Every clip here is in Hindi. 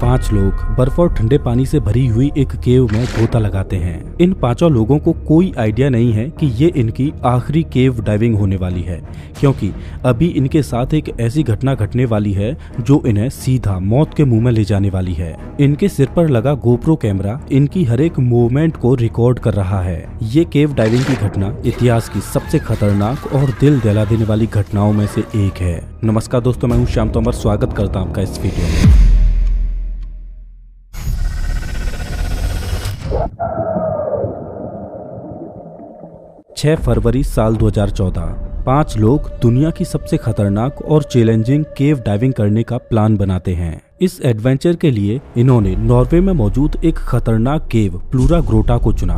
5 लोग बर्फ और ठंडे पानी से भरी हुई एक केव में गोता लगाते हैं। इन 5 लोगों को कोई आइडिया नहीं है कि ये इनकी आखिरी केव डाइविंग होने वाली है, क्योंकि अभी इनके साथ एक ऐसी घटना घटने वाली है जो इन्हें सीधा मौत के मुंह में ले जाने वाली है। इनके सिर पर लगा गोप्रो कैमरा इनकी हर एक मूवमेंट को रिकॉर्ड कर रहा है। ये केव डाइविंग की घटना इतिहास की सबसे खतरनाक और दिल दहला देने वाली घटनाओं में से एक है। नमस्कार दोस्तों, मैं हूं श्याम तोमर, स्वागत करता हूं आपका इस वीडियो में। फरवरी साल 2014 5 लोग दुनिया की सबसे खतरनाक और चैलेंजिंग केव डाइविंग करने का प्लान बनाते हैं। इस एडवेंचर के लिए इन्होंने नॉर्वे में मौजूद एक खतरनाक केव प्लूरा ग्रोटा को चुना।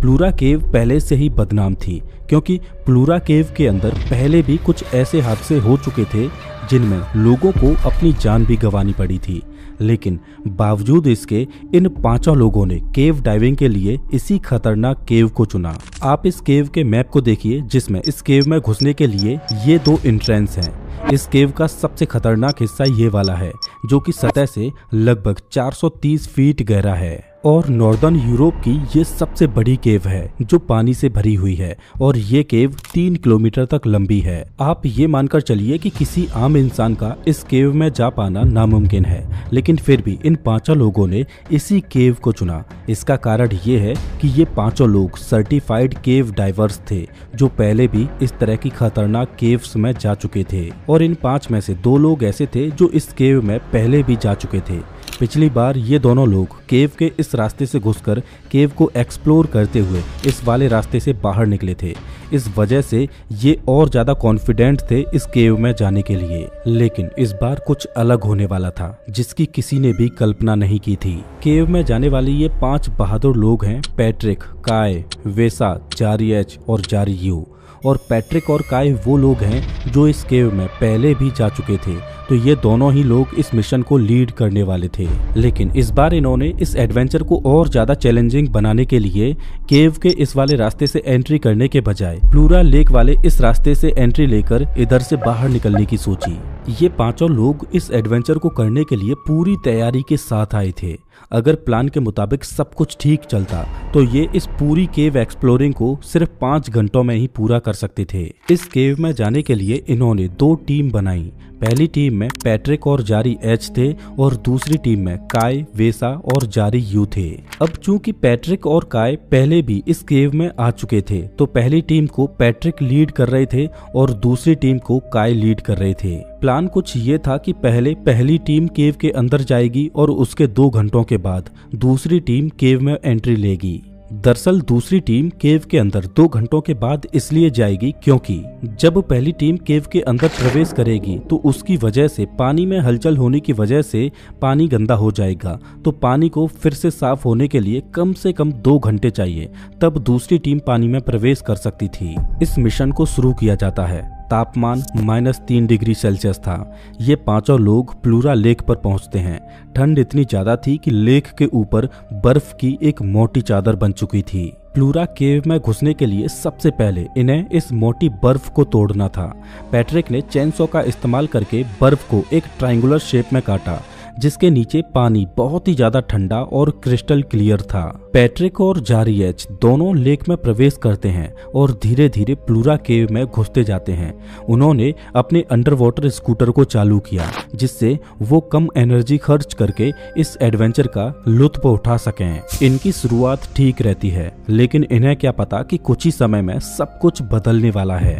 प्लूरा केव पहले से ही बदनाम थी, क्योंकि प्लूरा केव के अंदर पहले भी कुछ ऐसे हादसे हो चुके थे जिनमें लोगों को अपनी जान भी गंवानी पड़ी थी। लेकिन बावजूद इसके इन 5 लोगों ने केव डाइविंग के लिए इसी खतरनाक केव को चुना। आप इस केव के मैप को देखिए, जिसमें इस केव में घुसने के लिए ये 2 एंट्रेंस हैं। इस केव का सबसे खतरनाक हिस्सा ये वाला है, जो कि सतह से लगभग 430 फीट गहरा है और नॉर्दर्न यूरोप की ये सबसे बड़ी केव है जो पानी से भरी हुई है, और ये केव 3 किलोमीटर तक लंबी है। आप ये मानकर चलिए कि किसी आम इंसान का इस केव में जा पाना नामुमकिन है, लेकिन फिर भी इन 5 लोगों ने इसी केव को चुना। इसका कारण ये है कि ये 5 लोग सर्टिफाइड केव डाइवर्स थे, जो पहले भी इस तरह की खतरनाक केव्स में जा चुके थे, और इन 5 में से 2 लोग ऐसे थे जो इस केव में पहले भी जा चुके थे। पिछली बार ये दोनों लोग केव के इस रास्ते से घुसकर केव को एक्सप्लोर करते हुए इस वाले रास्ते से बाहर निकले थे। इस वजह से ये और ज्यादा कॉन्फिडेंट थे इस केव में जाने के लिए। लेकिन इस बार कुछ अलग होने वाला था, जिसकी किसी ने भी कल्पना नहीं की थी। केव में जाने वाले ये 5 बहादुर लोग हैं पैट्रिक, काय, वेसा, जारी एच और जारी यू। और पैट्रिक और काय वो लोग हैं जो इस केव में पहले भी जा चुके थे, तो ये दोनों ही लोग इस मिशन को लीड करने वाले थे। लेकिन इस बार इन्होंने इस एडवेंचर को और ज्यादा चैलेंजिंग बनाने के लिए केव के इस वाले रास्ते से एंट्री करने के बजाय प्लूरा लेक वाले इस रास्ते से एंट्री लेकर इधर से बाहर निकलने की सोची। ये 5 लोग इस एडवेंचर को करने के लिए पूरी तैयारी के साथ आए थे। अगर प्लान के मुताबिक सब कुछ ठीक चलता तो ये इस पूरी केव एक्सप्लोरिंग को सिर्फ 5 घंटों में ही पूरा कर सकते थे। इस केव में जाने के लिए इन्होंने 2 टीम बनाई। पहली टीम में पैट्रिक और जारी एच थे और दूसरी टीम में काय, वेसा और जारी यू थे। अब चूंकि पैट्रिक और काय पहले भी इस केव में आ चुके थे, तो पहली टीम को पैट्रिक लीड कर रहे थे और दूसरी टीम को काय लीड कर रहे थे। प्लान कुछ ये था कि पहले पहली टीम केव के अंदर जाएगी और उसके 2 घंटों के बाद दूसरी टीम केव में एंट्री लेगी। दरअसल दूसरी टीम केव के अंदर 2 घंटों के बाद इसलिए जाएगी क्योंकि जब पहली टीम केव के अंदर प्रवेश करेगी तो उसकी वजह से पानी में हलचल होने की वजह से पानी गंदा हो जाएगा, तो पानी को फिर से साफ होने के लिए कम से कम 2 घंटे चाहिए, तब दूसरी टीम पानी में प्रवेश कर सकती थी। इस मिशन को शुरू किया जाता है। तापमान -3 डिग्री सेल्सियस था। ये 5 लोग प्लूरा लेक पर पहुंचते हैं। ठंड इतनी ज्यादा थी कि लेक के ऊपर बर्फ की एक मोटी चादर बन चुकी थी। प्लूरा केव में घुसने के लिए सबसे पहले इन्हें इस मोटी बर्फ को तोड़ना था। पैट्रिक ने चेनसॉ का इस्तेमाल करके बर्फ को एक ट्रायंगुलर शेप में काटा, जिसके नीचे पानी बहुत ही ज्यादा ठंडा और क्रिस्टल क्लियर था। पैट्रिक और जारी एच दोनों लेक में प्रवेश करते हैं और धीरे धीरे प्लूरा केव में घुसते जाते हैं। उन्होंने अपने अंडर वाटर स्कूटर को चालू किया, जिससे वो कम एनर्जी खर्च करके इस एडवेंचर का लुत्फ उठा सकें। इनकी शुरुआत ठीक रहती है, लेकिन इन्हें क्या पता कि कुछ ही समय में सब कुछ बदलने वाला है।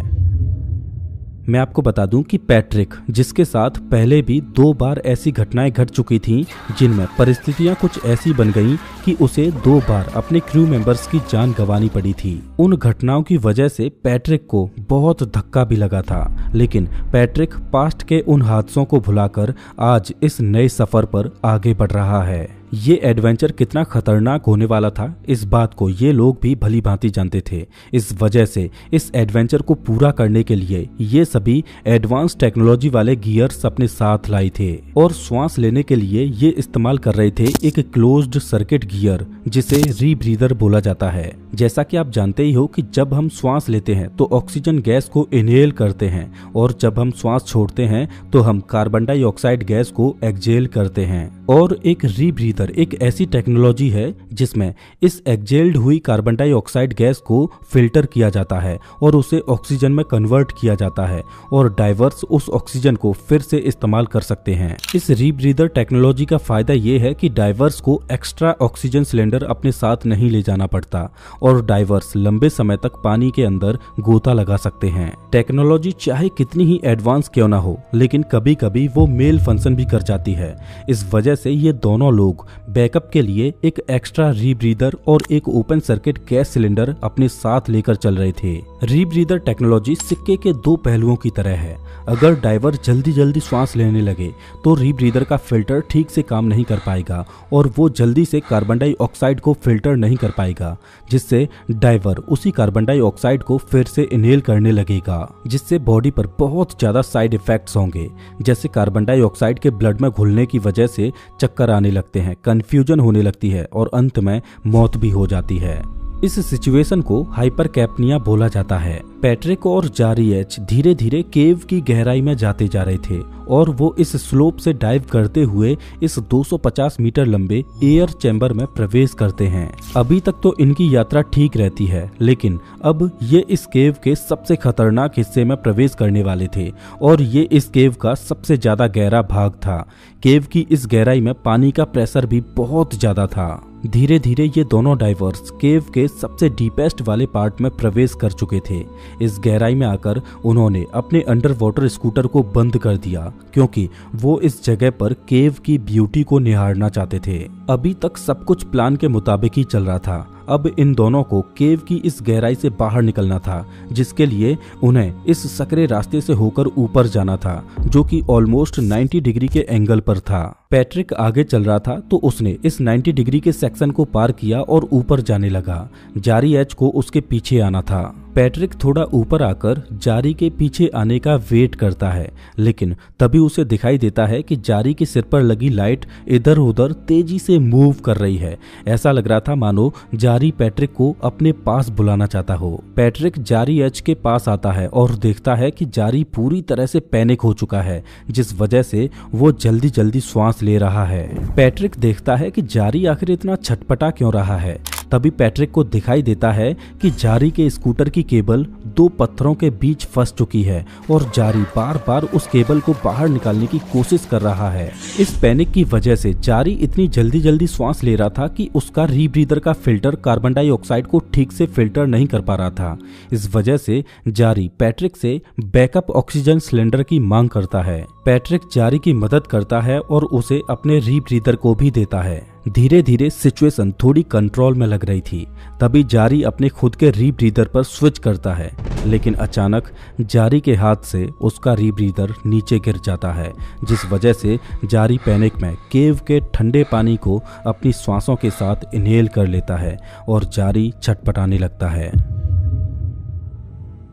मैं आपको बता दूं कि पैट्रिक, जिसके साथ पहले भी 2 बार ऐसी घटनाएं घट चुकी थीं जिनमें परिस्थितियां कुछ ऐसी बन गईं कि उसे 2 बार अपने क्रू मेंबर्स की जान गंवानी पड़ी थी। उन घटनाओं की वजह से पैट्रिक को बहुत धक्का भी लगा था, लेकिन पैट्रिक पास्ट के उन हादसों को भुलाकर आज इस नए सफर पर आगे बढ़ रहा है। ये एडवेंचर कितना खतरनाक होने वाला था, इस बात को ये लोग भी भली भांति जानते थे। इस वजह से इस एडवेंचर को पूरा करने के लिए ये सभी एडवांस टेक्नोलॉजी वाले गियर्स अपने साथ लाए थे और श्वास लेने के लिए ये इस्तेमाल कर रहे थे एक क्लोज्ड सर्किट गियर जिसे रीब्रीदर बोला जाता है। जैसा कि आप जानते ही हो कि जब हम श्वास लेते हैं तो ऑक्सीजन गैस को इनहेल करते हैं और जब हम श्वास छोड़ते हैं तो हम कार्बन डाइऑक्साइड गैस को एक्सहेल करते हैं। और एक रीब्रीदर एक ऐसी टेक्नोलॉजी है जिसमें इस एक्सहेल्ड हुई कार्बन डाइऑक्साइड गैस को फिल्टर किया जाता है और उसे ऑक्सीजन में कन्वर्ट किया जाता है और डाइवर्स उस ऑक्सीजन को फिर से इस्तेमाल कर सकते हैं। इस रीब्रीदर टेक्नोलॉजी का फायदा ये है कि डाइवर्स को एक्स्ट्रा ऑक्सीजन सिलेंडर अपने साथ नहीं ले जाना पड़ता और डाइवर्स लंबे समय तक पानी के अंदर गोता लगा सकते हैं। टेक्नोलॉजी चाहे कितनी ही एडवांस क्यों ना हो, लेकिन कभी कभी वो मेल फंक्शन भी कर जाती है। इस वजह से ये दोनों लोग बैकअप के लिए एक एक्स्ट्रा रीब्रीदर और एक ओपन सर्किट गैस सिलेंडर अपने साथ लेकर चल रहे थे। रीब्रीदर टेक्नोलॉजी सिक्के के दो पहलुओं की तरह है। अगर डाइवर जल्दी जल्दी श्वास लेने लगे तो रीब्रीदर का फिल्टर ठीक से काम नहीं कर पाएगा और वो जल्दी से कार्बन डाइऑक्साइड को फिल्टर नहीं कर पाएगा, जिससे डाइवर उसी कार्बन डाइऑक्साइड को फिर से इनहेल करने लगेगा, जिससे बॉडी पर बहुत ज्यादा साइड इफेक्ट्स होंगे, जैसे कार्बन डाइऑक्साइड के ब्लड में घुलने की वजह से चक्कर आने लगते हैं, कंफ्यूजन होने लगती है और अंत में मौत भी हो जाती है। इस सिचुएशन को हाइपर कैप्निया बोला जाता है। पैट्रिक और जारी एच धीरे धीरे केव की गहराई में जाते जा रहे थे और वो इस स्लोप से डाइव करते हुए इस 250 मीटर लंबे एयर चैम्बर में प्रवेश करते हैं। अभी तक तो इनकी यात्रा ठीक रहती है, लेकिन अब ये इस केव के सबसे खतरनाक हिस्से में प्रवेश करने वाले थे और ये इस केव का सबसे ज्यादा गहरा भाग था। केव की इस गहराई में पानी का प्रेशर भी बहुत ज्यादा था। धीरे धीरे ये दोनों डाइवर्स केव के सबसे डीपेस्ट वाले पार्ट में प्रवेश कर चुके थे। इस गहराई में आकर उन्होंने अपने अंडर वाटर स्कूटर को बंद कर दिया क्योंकि वो इस जगह पर केव की ब्यूटी को निहारना चाहते थे। अभी तक सब कुछ प्लान के मुताबिक ही चल रहा था। अब इन दोनों को केव की इस गहराई से बाहर निकलना था, जिसके लिए उन्हें इस सकरे रास्ते से होकर ऊपर जाना था, जो कि ऑलमोस्ट 90 डिग्री के एंगल पर था। पैट्रिक आगे चल रहा था तो उसने इस 90 डिग्री के सेक्शन को पार किया और ऊपर जाने लगा। जारी एच को उसके पीछे आना था। पैट्रिक थोड़ा ऊपर आकर जारी के पीछे आने का वेट करता है, लेकिन तभी उसे दिखाई देता है कि जारी के सिर पर लगी लाइट इधर उधर तेजी से मूव कर रही है। ऐसा लग रहा था मानो जारी पैट्रिक को अपने पास बुलाना चाहता हो। पैट्रिक जारी एच के पास आता है और देखता है कि जारी पूरी तरह से पैनिक हो चुका है, जिस वजह से वो जल्दी जल्दी श्वास ले रहा है। पैट्रिक देखता है कि जारी आखिर इतना छटपटा क्यों रहा है। तभी पैट्रिक को दिखाई देता है कि जारी के स्कूटर की केबल दो पत्थरों के बीच फंस चुकी है और जारी बार बार उस केबल को बाहर निकालने की कोशिश कर रहा है। इस पैनिक की वजह से जारी इतनी जल्दी जल्दी श्वास ले रहा था कि उसका रीब्रीदर का फिल्टर कार्बन डाइऑक्साइड को ठीक से फिल्टर नहीं कर पा रहा था। इस वजह से जारी पैट्रिक से बैकअप ऑक्सीजन सिलेंडर की मांग करता है। पैट्रिक जारी की मदद करता है और उसे अपने रीब्रीदर को भी देता है। धीरे धीरे सिचुएशन थोड़ी कंट्रोल में लग रही थी। तभी जारी अपने खुद के रीब्रीदर पर स्विच करता है, लेकिन अचानक जारी के हाथ से उसका रीब्रीदर नीचे गिर जाता है, जिस वजह से जारी पैनिक में केव के ठंडे पानी को अपनी सांसों के साथ इनहेल कर लेता है और जारी छटपटाने लगता है।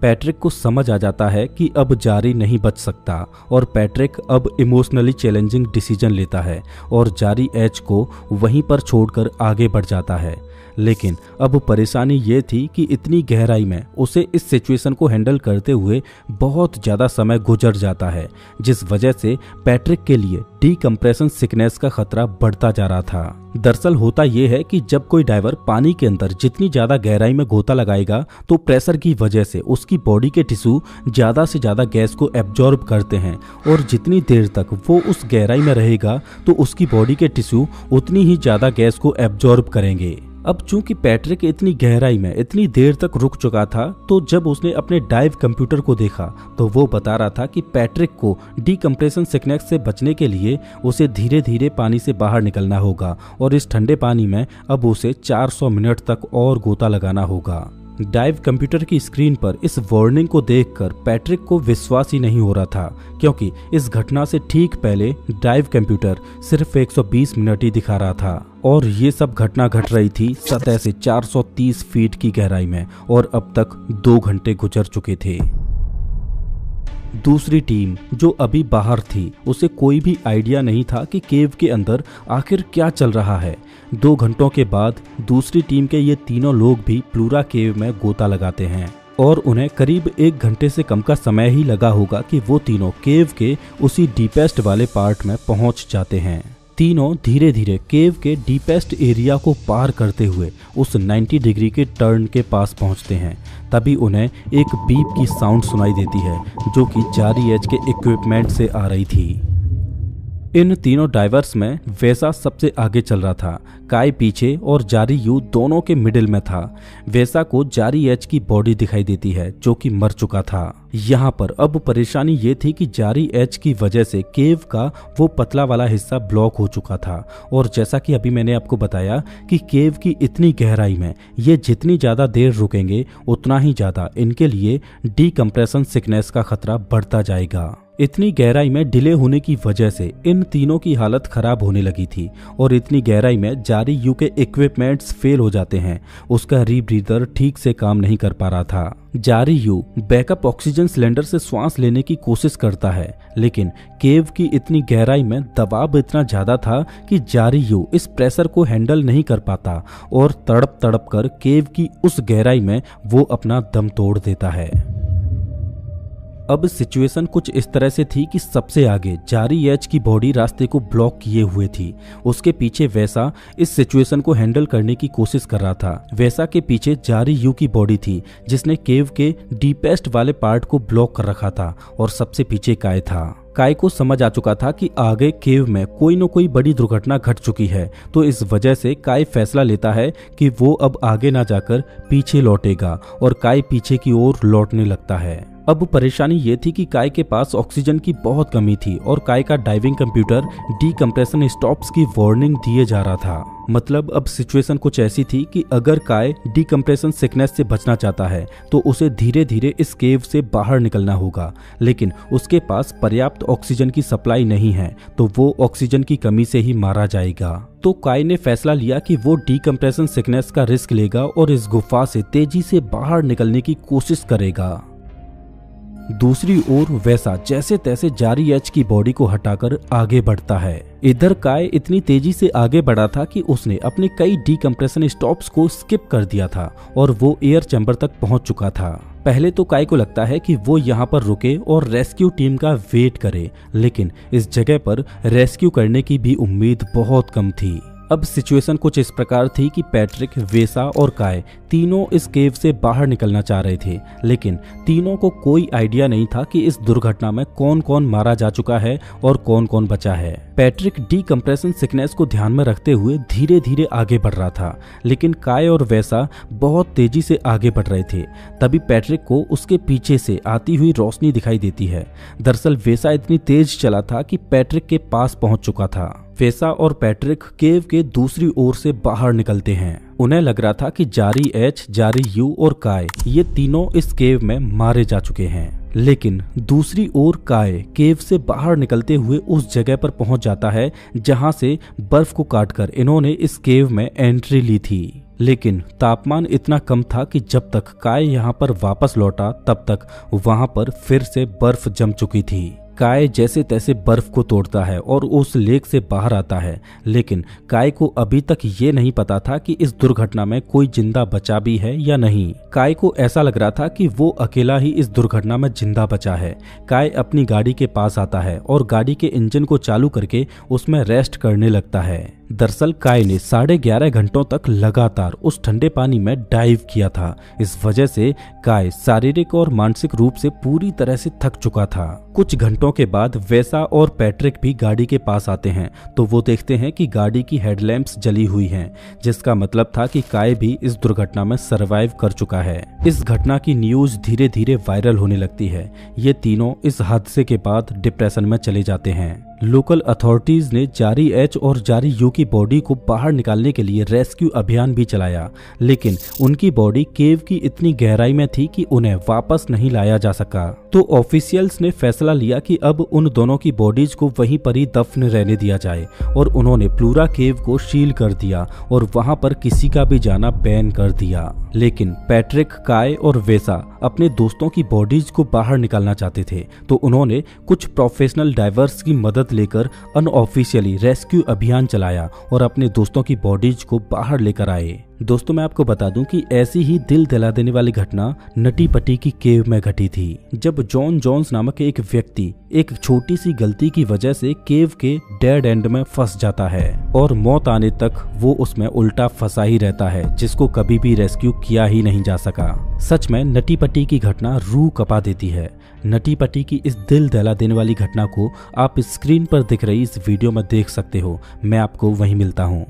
पैट्रिक को समझ आ जाता है कि अब जारी नहीं बच सकता और पैट्रिक अब इमोशनली चैलेंजिंग डिसीजन लेता है और जारी एच को वहीं पर छोड़कर आगे बढ़ जाता है। लेकिन अब परेशानी ये थी कि इतनी गहराई में उसे इस सिचुएशन को हैंडल करते हुए बहुत ज़्यादा समय गुजर जाता है, जिस वजह से पैट्रिक के लिए डीकम्प्रेशन सिकनेस का खतरा बढ़ता जा रहा था। दरअसल होता यह है कि जब कोई डाइवर पानी के अंदर जितनी ज़्यादा गहराई में गोता लगाएगा तो प्रेशर की वजह से उसकी बॉडी के टिश्यू ज़्यादा से ज़्यादा गैस को एब्जॉर्ब करते हैं और जितनी देर तक वो उस गहराई में रहेगा तो उसकी बॉडी के टिश्यू उतनी ही ज़्यादा गैस को एब्जॉर्ब करेंगे। अब चूंकि पैट्रिक इतनी गहराई में इतनी देर तक रुक चुका था, तो जब उसने अपने डाइव कंप्यूटर को देखा तो वो बता रहा था कि पैट्रिक को डीकम्प्रेशन सिकनेस से बचने के लिए उसे धीरे धीरे पानी से बाहर निकलना होगा और इस ठंडे पानी में अब उसे 400 मिनट तक और गोता लगाना होगा। डाइव कंप्यूटर की स्क्रीन पर इस वार्निंग को देखकर पैट्रिक को विश्वास ही नहीं हो रहा था, क्योंकि इस घटना से ठीक पहले डाइव कंप्यूटर सिर्फ 120 मिनट ही दिखा रहा था और ये सब घटना घट रही थी सतह से 430 फीट की गहराई में और अब तक 2 घंटे गुजर चुके थे। दूसरी टीम जो अभी बाहर थी उसे कोई भी आइडिया नहीं था कि केव के अंदर आखिर क्या चल रहा है। 2 घंटों के बाद दूसरी टीम के ये तीनों लोग भी प्लूरा केव में गोता लगाते हैं और उन्हें करीब 1 घंटे से कम का समय ही लगा होगा कि वो तीनों केव के उसी डीपेस्ट वाले पार्ट में पहुंच जाते हैं। तीनों धीरे धीरे केव के डीपेस्ट एरिया को पार करते हुए उस 90 डिग्री के टर्न के पास पहुंचते हैं। तभी उन्हें एक बीप की साउंड सुनाई देती है जो कि जारी एज के इक्विपमेंट से आ रही थी। इन तीनों डाइवर्स में वेसा सबसे आगे चल रहा था, काय पीछे और जारी यू दोनों के मिडिल में था। वेसा को जारी एच की बॉडी दिखाई देती है जो कि मर चुका था। यहाँ पर अब परेशानी ये थी कि जारी एच की वजह से केव का वो पतला वाला हिस्सा ब्लॉक हो चुका था और जैसा कि अभी मैंने आपको बताया कि केव की इतनी गहराई में ये जितनी ज़्यादा देर रुकेंगे उतना ही ज़्यादा इनके लिए डीकम्प्रेशन सिकनेस का खतरा बढ़ता जाएगा। इतनी गहराई में डिले होने की वजह से इन तीनों की हालत खराब होने लगी थी और इतनी गहराई में जारी यू के इक्विपमेंट्स फेल हो जाते हैं। उसका रीब्रीदर ठीक से काम नहीं कर पा रहा था। जारी यू बैकअप ऑक्सीजन सिलेंडर से श्वास लेने की कोशिश करता है, लेकिन केव की इतनी गहराई में दबाव इतना ज्यादा था कि जारी यू इस प्रेशर को हैंडल नहीं कर पाता और तड़प तड़प कर केव की उस गहराई में वो अपना दम तोड़ देता है। अब सिचुएशन कुछ इस तरह से थी कि सबसे आगे जारी एच की बॉडी रास्ते को ब्लॉक किए हुए थी। उसके पीछे वैसा इस सिचुएशन को हैंडल करने की कोशिश कर रहा था। वैसा के पीछे जारी यू की बॉडी थी जिसने केव के डीपेस्ट वाले पार्ट को ब्लॉक कर रखा था और सबसे पीछे काय था। काय को समझ आ चुका था कि आगे केव में कोई न कोई बड़ी दुर्घटना घट चुकी है, तो इस वजह से काय फैसला लेता है कि वो अब आगे ना जाकर पीछे लौटेगा और काय पीछे की ओर लौटने लगता है। अब परेशानी ये थी कि काय के पास ऑक्सीजन की बहुत कमी थी और काय का डाइविंग कंप्यूटर डीकम्प्रेशन स्टॉप्स की वार्निंग दिए जा रहा था। मतलब अब सिचुएशन कुछ ऐसी थी कि अगर काय डीकम्प्रेशन सिकनेस से बचना चाहता है तो उसे धीरे धीरे इस केव से बाहर निकलना होगा, लेकिन उसके पास पर्याप्त ऑक्सीजन की सप्लाई नहीं है तो वो ऑक्सीजन की कमी से ही मारा जाएगा। तो काय ने फैसला लिया कि वो डीकम्प्रेशन सिकनेस का रिस्क लेगा और इस गुफा से तेजी से बाहर निकलने की कोशिश करेगा। दूसरी ओर वैसा जैसे तैसे जारी एच की बॉडी को हटाकर आगे बढ़ता है। इधर काय इतनी तेजी से आगे बढ़ा था कि उसने अपने कई डीकम्प्रेशन स्टॉप्स को स्किप कर दिया था और वो एयर चैम्बर तक पहुंच चुका था। पहले तो काय को लगता है कि वो यहाँ पर रुके और रेस्क्यू टीम का वेट करे, लेकिन इस जगह पर रेस्क्यू करने की भी उम्मीद बहुत कम थी। अब सिचुएशन कुछ इस प्रकार थी कि पैट्रिक, वेसा और काय तीनों इस केव से बाहर निकलना चाह रहे थे, लेकिन तीनों को कोई आइडिया नहीं था कि इस दुर्घटना में कौन कौन मारा जा चुका है और कौन कौन बचा है। पैट्रिक डीकम्प्रेशन सिकनेस को ध्यान में रखते हुए धीरे धीरे आगे बढ़ रहा था, लेकिन काय और वैसा बहुत तेजी से आगे बढ़ रहे थे। तभी पैट्रिक को उसके पीछे से आती हुई रोशनी दिखाई देती है। दरअसल वैसा इतनी तेज चला था कि पैट्रिक के पास पहुंच चुका था। वैसा और पैट्रिक केव के दूसरी ओर से बाहर निकलते हैं। उन्हें लग रहा था कि जारी एच, जारी यू और काय ये तीनों इस केव में मारे जा चुके हैं, लेकिन दूसरी ओर काय केव से बाहर निकलते हुए उस जगह पर पहुंच जाता है जहां से बर्फ को काटकर इन्होंने इस केव में एंट्री ली थी। लेकिन तापमान इतना कम था कि जब तक काय यहाँ पर वापस लौटा तब तक वहां पर फिर से बर्फ जम चुकी थी। काय जैसे तैसे बर्फ को तोड़ता है और उस लेक से बाहर आता है, लेकिन काय को अभी तक ये नहीं पता था कि इस दुर्घटना में कोई जिंदा बचा भी है या नहीं। काय को ऐसा लग रहा था कि वो अकेला ही इस दुर्घटना में जिंदा बचा है। काय अपनी गाड़ी के पास आता है और गाड़ी के इंजन को चालू करके उसमें रेस्ट करने लगता है। दरअसल काय ने 11.5 घंटों तक लगातार उस ठंडे पानी में डाइव किया था। इस वजह से काय शारीरिक और मानसिक रूप से पूरी तरह से थक चुका था। कुछ घंटों के बाद वैसा और पैट्रिक भी गाड़ी के पास आते हैं तो वो देखते हैं कि गाड़ी की हेडलैम्प्स जली हुई हैं, जिसका मतलब था कि काय भी इस दुर्घटना में सरवाइव कर चुका है। इस घटना की न्यूज धीरे धीरे वायरल होने लगती है। ये तीनों इस हादसे के बाद डिप्रेशन में चले जाते हैं। लोकल अथॉरिटीज ने जारी एच और जारी यू की बॉडी को बाहर निकालने के लिए रेस्क्यू अभियान भी चलाया, लेकिन उनकी बॉडी केव की इतनी गहराई में थी कि उन्हें वापस नहीं लाया जा सका। तो ऑफिशियल्स ने फैसला लिया कि अब उन दोनों की बॉडीज को वहीं पर ही दफन रहने दिया जाए और उन्होंने प्लूरा केव को सील कर दिया और वहां पर किसी का भी जाना बैन कर दिया। लेकिन पैट्रिक, काय और वेसा अपने दोस्तों की बॉडीज को बाहर निकालना चाहते थे, तो उन्होंने कुछ प्रोफेशनल डाइवर्स की मदद लेकर अनऑफिशियली रेस्क्यू अभियान चलाया और अपने दोस्तों की बॉडीज को बाहर लेकर आए। दोस्तों, मैं आपको बता दूं कि ऐसी ही दिल दिला देने वाली घटना नटी पटी की केव में घटी थी, जब जॉन जोन्स नामक एक व्यक्ति एक छोटी सी गलती की वजह से केव के डेड एंड में फंस जाता है और मौत आने तक वो उसमें उल्टा फंसा ही रहता है, जिसको कभी भी रेस्क्यू किया ही नहीं जा सका। सच में नटी पटी की घटना रूह कपा देती है। नटी पटी की इस दिल दहला देने वाली घटना को आप स्क्रीन पर दिख रही इस वीडियो में देख सकते हो। मैं आपको वहीं मिलता हूँ।